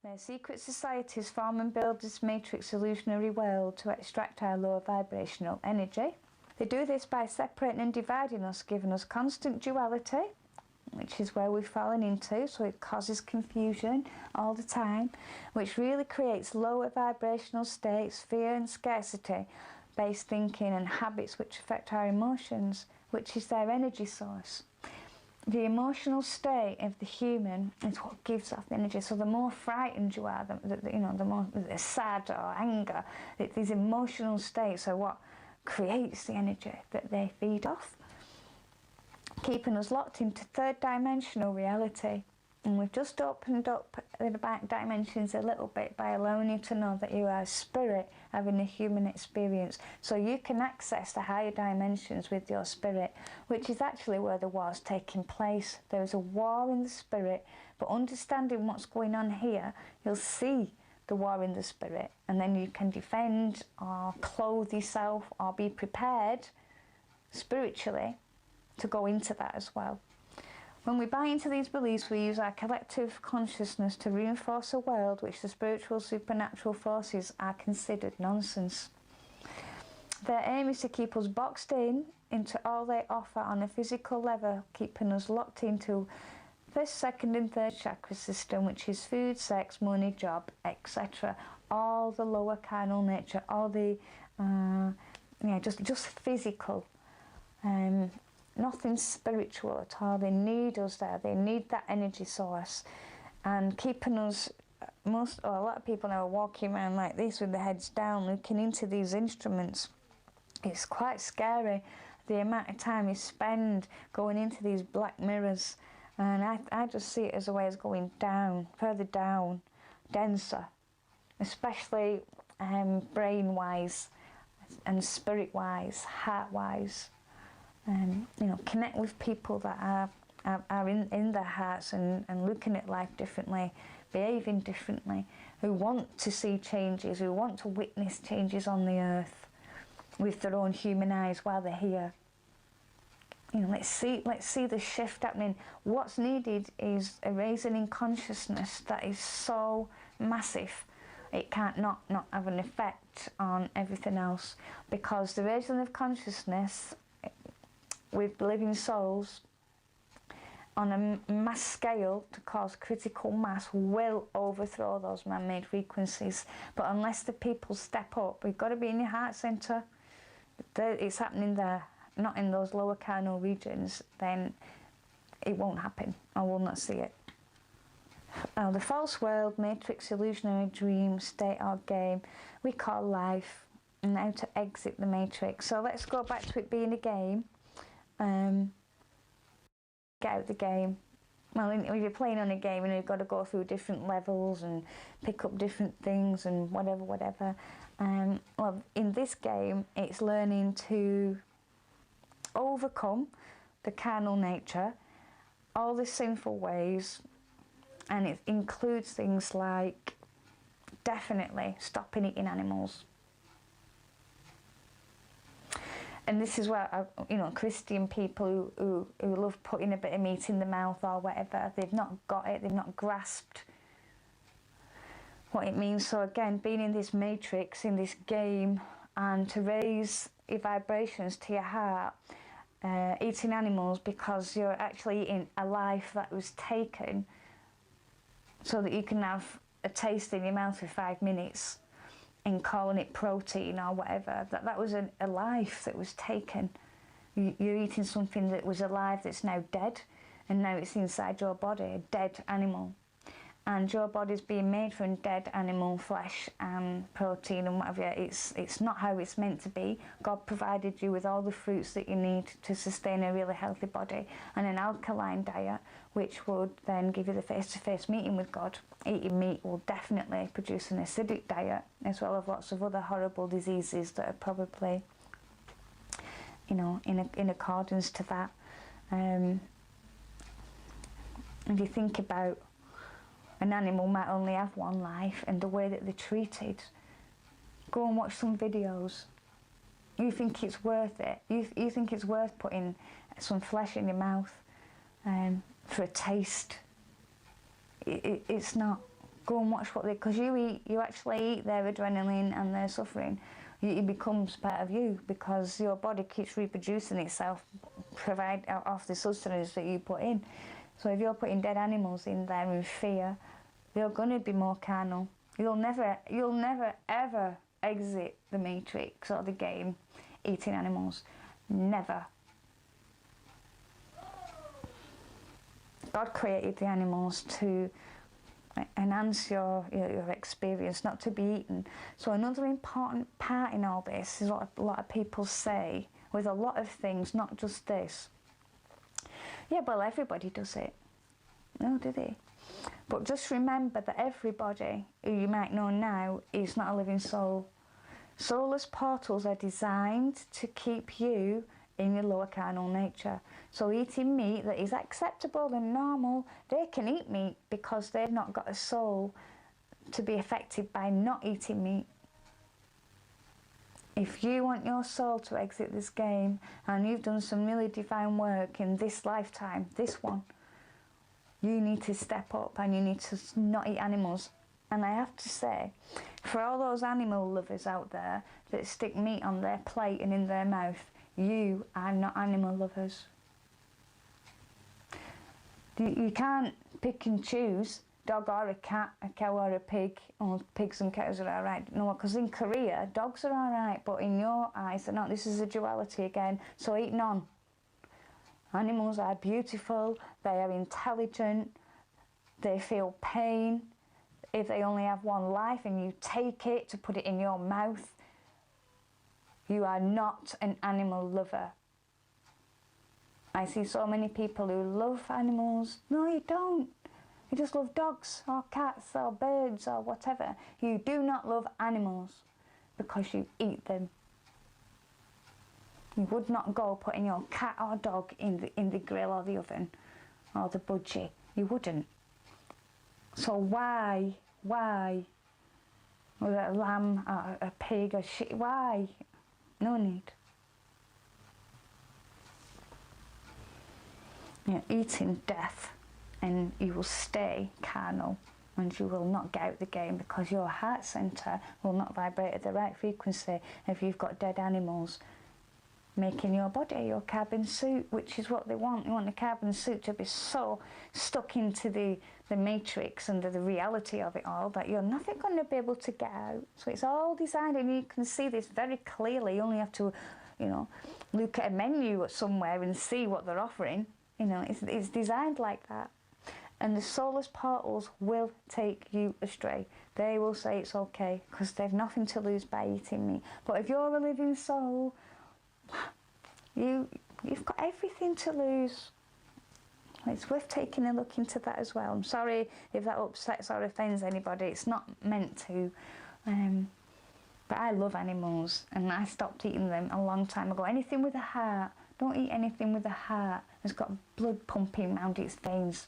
Their secret societies form and build this matrix illusionary world to extract our lower vibrational energy. They do this by separating and dividing us, giving us constant duality, which is where we've fallen into, so it causes confusion all the time, which really creates lower vibrational states, fear and scarcity based thinking and habits which affect our emotions, which is their energy source. The emotional state of the human is what gives off the energy. So the more frightened you are, the more sad or anger, these emotional states are what creates the energy that they feed off, keeping us locked into third dimensional reality. And we've just opened up the back dimensions a little bit by allowing you to know that you are a spirit having a human experience. So you can access the higher dimensions with your spirit, which is actually where the war is taking place. There is a war in the spirit, but understanding what's going on here, you'll see the war in the spirit, and then you can defend or clothe yourself or be prepared spiritually to go into that as well. When we buy into these beliefs, we use our collective consciousness to reinforce a world which the spiritual supernatural forces are considered nonsense. Their aim is to keep us boxed into all they offer on a physical level, keeping us locked into first, second and third chakra system, which is food, sex, money, job, etc. All the lower carnal nature, all the just physical. Nothing spiritual at all. They need us there. They need that energy source, and keeping us. A lot of people now are walking around like this with their heads down, looking into these instruments. It's quite scary the amount of time you spend going into these black mirrors, and I just see it as a way of going down, further down, denser, especially brain-wise and spirit-wise, heart-wise. Connect with people that are in their hearts and looking at life differently, behaving differently, who want to see changes, who want to witness changes on the earth with their own human eyes while they're here. Let's see the shift happening. What's needed is a raising in consciousness that is so massive. It can't not have an effect on everything else, because the raising of consciousness with living souls on a mass scale to cause critical mass will overthrow those man-made frequencies. But unless the people step up, we've got to be in your heart centre. It's happening there, not in those lower carnal regions. Then it won't happen. I will not see it. The false world, matrix, illusionary dream, state or game we call life, and how to exit the matrix. So let's go back to it being a game. Get out the game. Well, if you're playing on a game, you've got to go through different levels and pick up different things and whatever. Well, in this game, it's learning to overcome the carnal nature, all the sinful ways, and it includes things like definitely stopping eating animals. And this is where, Christian people who love putting a bit of meat in the mouth or whatever, they've not got it, they've not grasped what it means. So again, being in this matrix, in this game, and to raise your vibrations to your heart, eating animals because you're actually eating a life that was taken so that you can have a taste in your mouth for 5 minutes, and calling it protein or whatever, that was a life that was taken. You're eating something that was alive that's now dead, and now it's inside your body, a dead animal. And your body's being made from dead animal flesh and protein and whatever. It's not how it's meant to be. God provided you with all the fruits that you need to sustain a really healthy body, and an alkaline diet, which would then give you the face-to-face meeting with God. Eating meat will definitely produce an acidic diet, as well as lots of other horrible diseases that are probably, in accordance to that. If you think about, an animal might only have one life, and the way that they're treated. Go and watch some videos. You think it's worth it. You think it's worth putting some flesh in your mouth for a taste. It's not. Go and watch what they, because you actually eat their adrenaline and their suffering. It becomes part of you, because your body keeps reproducing itself, provide off the sustenance that you put in. So if you're putting dead animals in there in fear, you're going to be more carnal. You'll never ever exit the matrix or the game eating animals. Never. God created the animals to enhance your experience, not to be eaten. So another important part in all this is what a lot of people say with a lot of things, not just this. Yeah, well, everybody does it. No, do they? But just remember that everybody who you might know now is not a living soul. Soulless portals are designed to keep you in your lower carnal nature. So eating meat that is acceptable and normal, they can eat meat because they've not got a soul to be affected by not eating meat. If you want your soul to exit this game, and you've done some really divine work in this lifetime, this one, you need to step up and you need to not eat animals. And I have to say, for all those animal lovers out there that stick meat on their plate and in their mouth, you are not animal lovers. You can't pick and choose dog or a cat, a cow or a pig. Oh, pigs and cows are alright. No, because in Korea, dogs are alright, but in your eyes, they're not. This is a duality again. So eat none. Animals are beautiful, they are intelligent, they feel pain. If they only have one life and you take it to put it in your mouth, you are not an animal lover. I see so many people who love animals. No, you don't. You just love dogs or cats or birds or whatever. You do not love animals because you eat them. You would not go putting your cat or dog in the grill or the oven or the budgie. You wouldn't. So why, with a lamb or a pig or shit, why? No need. You're eating death, and you will stay carnal, and you will not get out the game because your heart centre will not vibrate at the right frequency if you've got dead animals making your body your carbon suit, which is what they want. They want the carbon suit to be so stuck into the matrix and the reality of it all that you're never going to be able to get out. So it's all designed, and you can see this very clearly. You only have to, look at a menu somewhere and see what they're offering. It's designed like that. And the soulless portals will take you astray. They will say it's okay because they've nothing to lose by eating meat. But if you're a living soul, you've got everything to lose. It's worth taking a look into that as well. I'm sorry if that upsets or offends anybody. It's not meant to. But I love animals, and I stopped eating them a long time ago. Anything with a heart. Don't eat anything with a heart. It's got blood pumping around its veins.